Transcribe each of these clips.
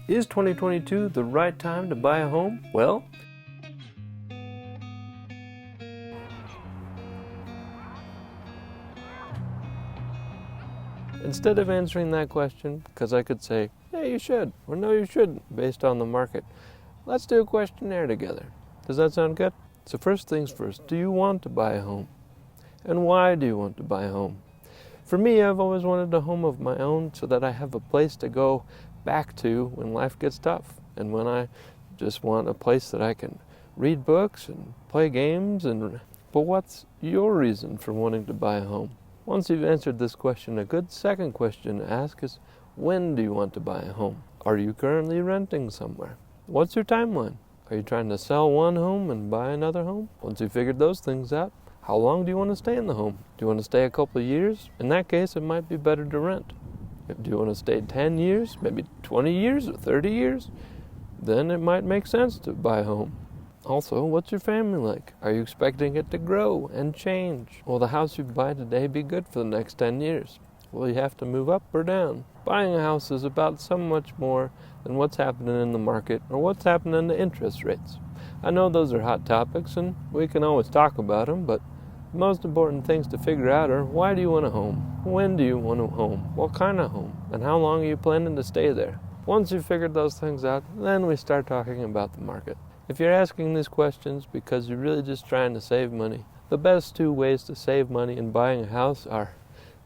Is 2022 the right time to buy a home? Well, instead of answering that question, because I could say, yeah, you should, or no, you shouldn't, based on the market, let's do a questionnaire together. Does that sound good? So first things first, do you want to buy a home? And why do you want to buy a home? For me, I've always wanted a home of my own so that I have a place to go back to when life gets tough, and when I just want a place that I can read books and play games. But what's your reason for wanting to buy a home? Once you've answered this question, a good second question to ask is, when do you want to buy a home? Are you currently renting somewhere? What's your timeline? Are you trying to sell one home and buy another home? Once you've figured those things out, how long do you want to stay in the home? Do you want to stay a couple of years? In that case, it might be better to rent. Do you want to stay 10 years, maybe 20 years or 30 years? Then it might make sense to buy a home. Also, what's your family like? Are you expecting it to grow and change? Will the house you buy today be good for the next 10 years? Will you have to move up or down? Buying a house is about so much more than what's happening in the market or what's happening to interest rates. I know those are hot topics and we can always talk about them, but the most important things to figure out are, why do you want a home? When do you want a home? What kind of home? And how long are you planning to stay there? Once you've figured those things out, then we start talking about the market. If you're asking these questions because you're really just trying to save money, the best two ways to save money in buying a house are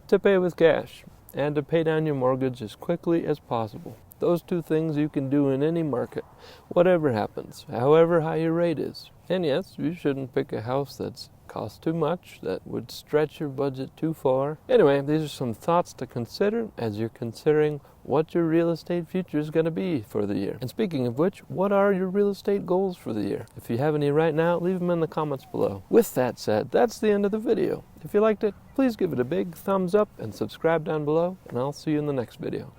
to pay with cash and to pay down your mortgage as quickly as possible. Those two things you can do in any market, whatever happens, however high your rate is. And yes, you shouldn't pick a house that's cost too much, that would stretch your budget too far. Anyway, these are some thoughts to consider as you're considering what your real estate future is going to be for the year. And speaking of which, what are your real estate goals for the year? If you have any right now, leave them in the comments below. With that said, that's the end of the video. If you liked it, please give it a big thumbs up and subscribe down below, and I'll see you in the next video.